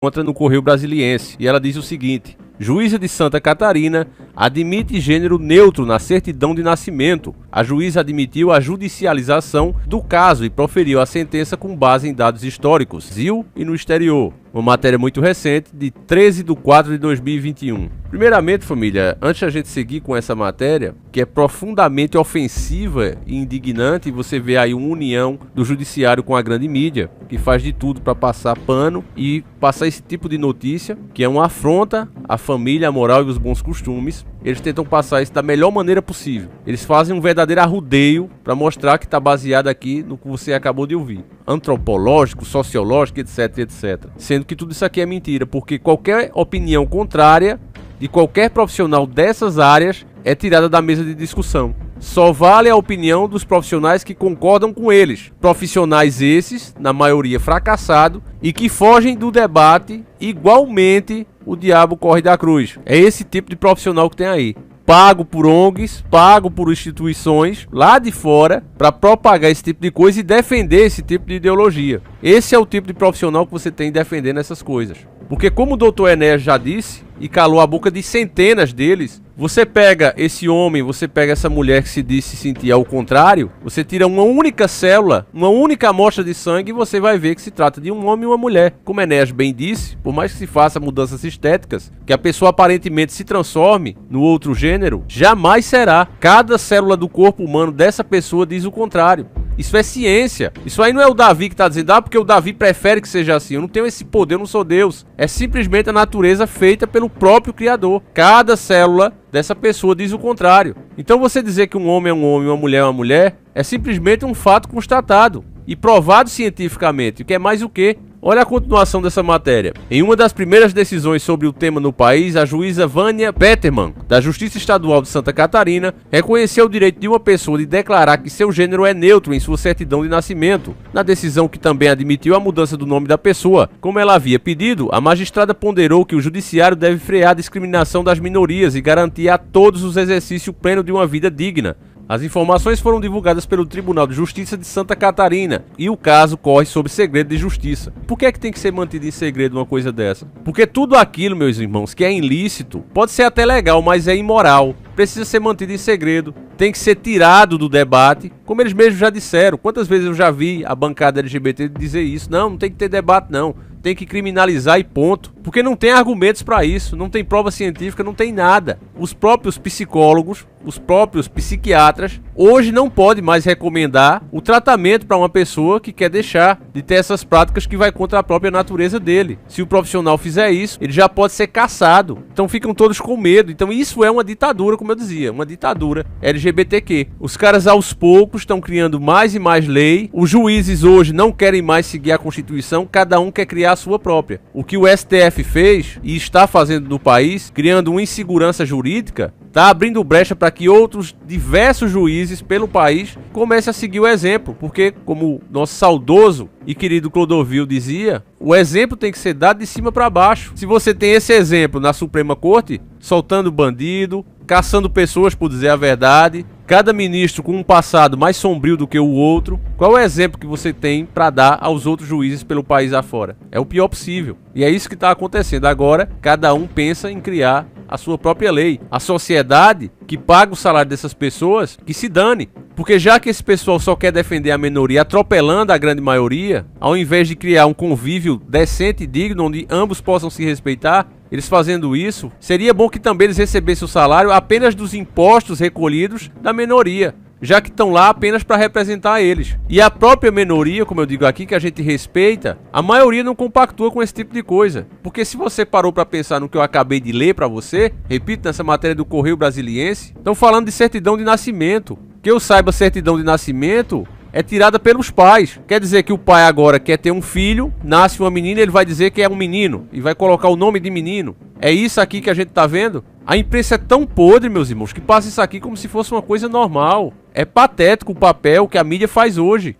encontra no Correio Brasiliense, e ela diz o seguinte: juíza de Santa Catarina admite gênero neutro na certidão de nascimento. A juíza admitiu a judicialização do caso e proferiu a sentença com base em dados históricos, no Brasil e no exterior. Uma matéria muito recente, de 13 de 4 de 2021. Primeiramente, família, antes da gente seguir com essa matéria, que é profundamente ofensiva e indignante, você vê aí uma união do judiciário com a grande mídia, que faz de tudo para passar pano e passar esse tipo de notícia, que é uma afronta à família, à moral e os bons costumes. Eles tentam passar isso da melhor maneira possível. Eles fazem um verdadeiro arrudeio para mostrar que está baseado aqui no que você acabou de ouvir. Antropológico, sociológico, etc, etc. Sendo que tudo isso aqui é mentira, porque qualquer opinião contrária de qualquer profissional dessas áreas é tirada da mesa de discussão. Só vale a opinião dos profissionais que concordam com eles. Profissionais esses, na maioria fracassados, e que fogem do debate igualmente o diabo corre da cruz. É esse tipo de profissional que tem aí. Pago por ONGs, pago por instituições lá de fora para propagar esse tipo de coisa e defender esse tipo de ideologia. Esse é o tipo de profissional que você tem defendendo essas coisas. Porque como o Dr. Enéas já disse, e calou a boca de centenas deles, você pega esse homem, você pega essa mulher que se diz se sentir ao contrário, você tira uma única célula, uma única amostra de sangue e você vai ver que se trata de um homem e uma mulher. Como Enéas bem disse, por mais que se faça mudanças estéticas, que a pessoa aparentemente se transforme no outro gênero, jamais será. Cada célula do corpo humano dessa pessoa diz o contrário. Isso é ciência. Isso aí não é o Davi que está dizendo, porque o Davi prefere que seja assim. Eu não tenho esse poder, eu não sou Deus. É simplesmente a natureza feita pelo próprio Criador. Cada célula dessa pessoa diz o contrário. Então você dizer que um homem é um homem e uma mulher é uma mulher é simplesmente um fato constatado e provado cientificamente. O que é mais o quê? Olha a continuação dessa matéria. Em uma das primeiras decisões sobre o tema no país, a juíza Vânia Peterman, da Justiça Estadual de Santa Catarina, reconheceu o direito de uma pessoa de declarar que seu gênero é neutro em sua certidão de nascimento. Na decisão, que também admitiu a mudança do nome da pessoa, como ela havia pedido, a magistrada ponderou que o judiciário deve frear a discriminação das minorias e garantir a todos o exercício pleno de uma vida digna. As informações foram divulgadas pelo Tribunal de Justiça de Santa Catarina e o caso corre sob segredo de justiça. Por que é que tem que ser mantido em segredo uma coisa dessa? Porque tudo aquilo, meus irmãos, que é ilícito, pode ser até legal, mas é imoral. Precisa ser mantido em segredo. Tem que ser tirado do debate, como eles mesmos já disseram. Quantas vezes eu já vi a bancada LGBT dizer isso? Não tem que ter debate não. Tem que criminalizar e ponto. Porque não tem argumentos para isso, não tem prova científica, não tem nada. Os próprios psicólogos, os próprios psiquiatras, hoje não podem mais recomendar o tratamento para uma pessoa que quer deixar de ter essas práticas que vai contra a própria natureza dele. Se o profissional fizer isso, ele já pode ser caçado. Então ficam todos com medo. Então isso é uma ditadura, como eu dizia, uma ditadura LGBTQ. Os caras aos poucos estão criando mais e mais lei. Os juízes hoje não querem mais seguir a Constituição, cada um quer criar a sua própria. O que o STF fez e está fazendo no país, criando uma insegurança jurídica, está abrindo brecha para que outros diversos juízes pelo país comecem a seguir o exemplo, porque, como nosso saudoso e querido Clodovil dizia, o exemplo tem que ser dado de cima para baixo. Se você tem esse exemplo na Suprema Corte, soltando bandido, caçando pessoas por dizer a verdade, cada ministro com um passado mais sombrio do que o outro, qual é o exemplo que você tem para dar aos outros juízes pelo país afora? É o pior possível. E é isso que está acontecendo. Agora, cada um pensa em criar a sua própria lei. A sociedade que paga o salário dessas pessoas, que se dane. Porque já que esse pessoal só quer defender a minoria, atropelando a grande maioria, ao invés de criar um convívio decente e digno, onde ambos possam se respeitar, eles fazendo isso, seria bom que também eles recebessem o salário apenas dos impostos recolhidos da minoria, já que estão lá apenas para representar eles. E a própria minoria, como eu digo aqui, que a gente respeita, a maioria não compactua com esse tipo de coisa. Porque se você parou para pensar no que eu acabei de ler para você, repito, nessa matéria do Correio Brasiliense, estão falando de certidão de nascimento. Que eu saiba, certidão de nascimento é tirada pelos pais. Quer dizer que o pai agora quer ter um filho, nasce uma menina, ele vai dizer que é um menino e vai colocar o nome de menino. É isso aqui que a gente tá vendo? A imprensa é tão podre, meus irmãos, que passa isso aqui como se fosse uma coisa normal. É patético o papel que a mídia faz hoje.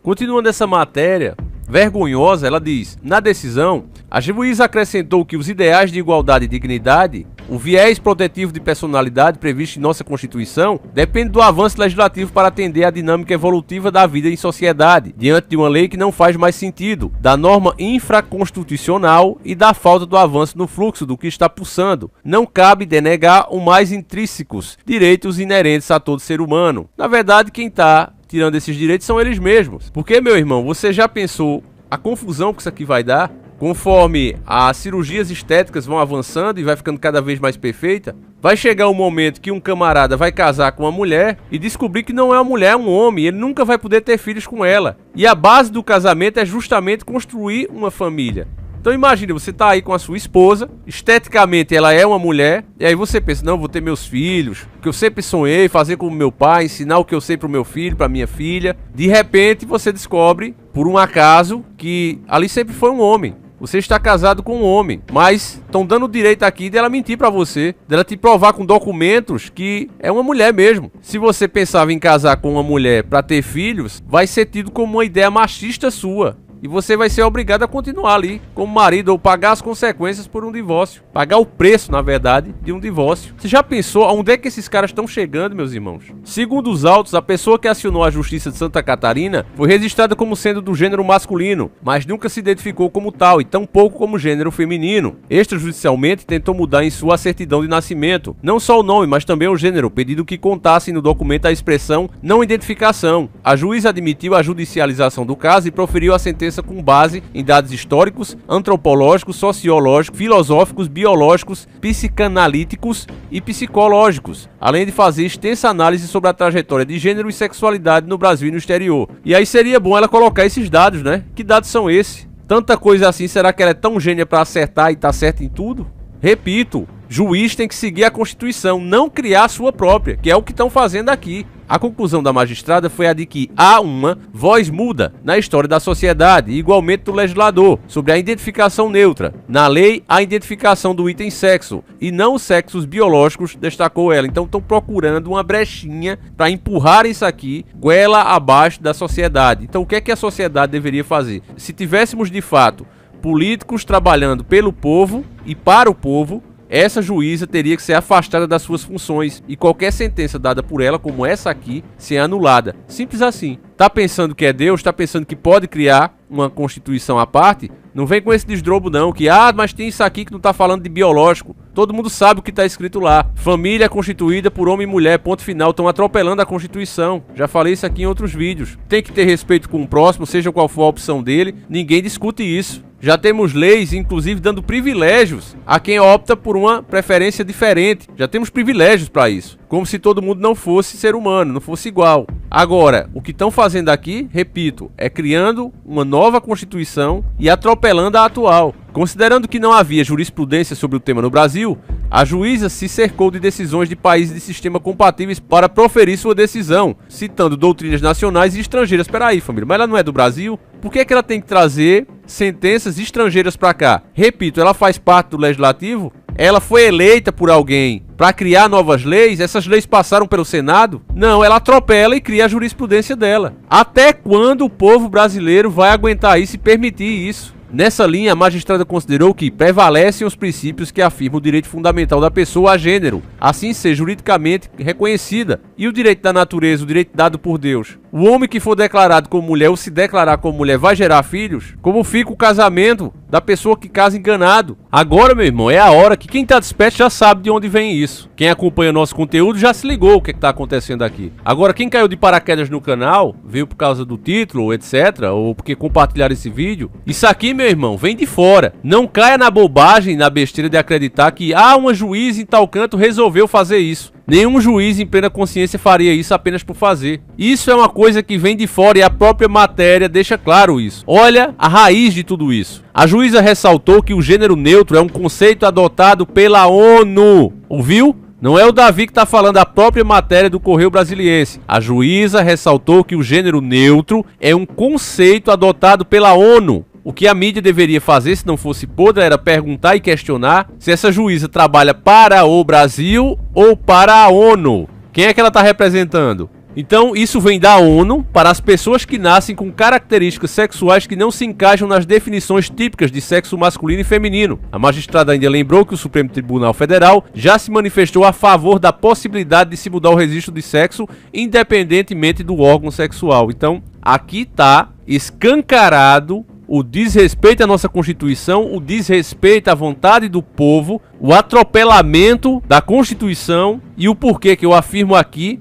Continuando essa matéria vergonhosa, ela diz: na decisão, A juíza acrescentou que os ideais de igualdade e dignidade, o viés protetivo de personalidade previsto em nossa Constituição, depende do avanço legislativo para atender à dinâmica evolutiva da vida em sociedade, diante de uma lei que não faz mais sentido, da norma infraconstitucional e da falta do avanço no fluxo do que está pulsando. Não cabe denegar os mais intrínsecos direitos inerentes a todo ser humano. Na verdade, quem está tirando esses direitos são eles mesmos. Porque, meu irmão, você já pensou a confusão que isso aqui vai dar? Conforme as cirurgias estéticas vão avançando e vai ficando cada vez mais perfeita, vai chegar um momento que um camarada vai casar com uma mulher e descobrir que não é uma mulher, é um homem, ele nunca vai poder ter filhos com ela. E a base do casamento é justamente construir uma família. Então imagine, você tá aí com a sua esposa, esteticamente ela é uma mulher, e aí você pensa, não, vou ter meus filhos, que eu sempre sonhei, fazer como meu pai, ensinar o que eu sei pro meu filho, pra minha filha. De repente você descobre, por um acaso, que ali sempre foi um homem. Você está casado com um homem, mas estão dando o direito aqui dela mentir pra você, dela te provar com documentos que é uma mulher mesmo. Se você pensava em casar com uma mulher pra ter filhos, vai ser tido como uma ideia machista sua. E você vai ser obrigado a continuar ali como marido ou pagar as consequências por um divórcio. Pagar o preço, na verdade, de um divórcio. Você já pensou aonde é que esses caras estão chegando, meus irmãos? Segundo os autos, a pessoa que acionou a Justiça de Santa Catarina foi registrada como sendo do gênero masculino, mas nunca se identificou como tal e tampouco como gênero feminino. Extrajudicialmente tentou mudar em sua certidão de nascimento, não só o nome, mas também o gênero, pedindo que contasse no documento a expressão não identificação. A juíza admitiu a judicialização do caso e proferiu a sentença com base em dados históricos, antropológicos, sociológicos, filosóficos, biológicos, psicanalíticos e psicológicos, além de fazer extensa análise sobre a trajetória de gênero e sexualidade no Brasil e no exterior. E aí seria bom ela colocar esses dados, né? Que dados são esses? Tanta coisa assim, será que ela é tão gênia para acertar e tá certa em tudo? Repito, juiz tem que seguir a Constituição, não criar a sua própria, que é o que estão fazendo aqui. A conclusão da magistrada foi a de que há uma voz muda na história da sociedade, igualmente do legislador, sobre a identificação neutra. Na lei, a identificação do item sexo, e não os sexos biológicos, destacou ela. Então estão procurando uma brechinha para empurrar isso aqui, goela abaixo da sociedade. Então o que é que a sociedade deveria fazer? Se tivéssemos de fato políticos trabalhando pelo povo e para o povo, essa juíza teria que ser afastada das suas funções e qualquer sentença dada por ela, como essa aqui, ser anulada. Simples assim. Tá pensando que é Deus? Tá pensando que pode criar uma constituição à parte? Não vem com esse desdrobo não, que mas tem isso aqui que não tá falando de biológico. Todo mundo sabe o que tá escrito lá. Família constituída por homem e mulher, ponto final. Estão atropelando a Constituição. Já falei isso aqui em outros vídeos. Tem que ter respeito com o próximo, seja qual for a opção dele. Ninguém discute isso. Já temos leis, inclusive, dando privilégios a quem opta por uma preferência diferente. Já temos privilégios para isso. Como se todo mundo não fosse ser humano, não fosse igual. Agora, o que estão fazendo aqui, repito, é criando uma nova Constituição e atropelando a atual. Considerando que não havia jurisprudência sobre o tema no Brasil, a juíza se cercou de decisões de países de sistema compatíveis para proferir sua decisão, citando doutrinas nacionais e estrangeiras. Espera aí, família, mas ela não é do Brasil? Por que é que ela tem que trazer sentenças estrangeiras para cá? Repito, ela faz parte do legislativo? Ela foi eleita por alguém para criar novas leis? Essas leis passaram pelo Senado? Não, ela atropela e cria a jurisprudência dela. Até quando o povo brasileiro vai aguentar isso e permitir isso? Nessa linha, a magistrada considerou que prevalecem os princípios que afirmam o direito fundamental da pessoa a gênero, assim ser juridicamente reconhecida, e o direito da natureza, o direito dado por Deus. O homem que for declarado como mulher ou se declarar como mulher vai gerar filhos? Como fica o casamento da pessoa que casa enganado? Agora, meu irmão, é a hora que quem tá desperto já sabe de onde vem isso. Quem acompanha nosso conteúdo já se ligou o que tá acontecendo aqui. Agora, quem caiu de paraquedas no canal, veio por causa do título, etc., ou porque compartilharam esse vídeo, isso aqui, meu irmão, vem de fora. Não caia na bobagem, na besteira de acreditar que uma juiz em tal canto resolveu fazer isso. Nenhum juiz em plena consciência faria isso apenas por fazer. Isso é uma coisa que vem de fora e a própria matéria deixa claro isso. Olha a raiz de tudo isso. A juíza ressaltou que o gênero neutro é um conceito adotado pela ONU. Ouviu? Não é o Davi que está falando, a própria matéria do Correio Brasiliense. A juíza ressaltou que o gênero neutro é um conceito adotado pela ONU. O que a mídia deveria fazer, se não fosse podre, era perguntar e questionar se essa juíza trabalha para o Brasil ou para a ONU. Quem é que ela está representando? Então, isso vem da ONU para as pessoas que nascem com características sexuais que não se encaixam nas definições típicas de sexo masculino e feminino. A magistrada ainda lembrou que o Supremo Tribunal Federal já se manifestou a favor da possibilidade de se mudar o registro de sexo independentemente do órgão sexual. Então, aqui está escancarado o desrespeito à nossa Constituição, o desrespeito à vontade do povo, o atropelamento da Constituição e o porquê que eu afirmo aqui,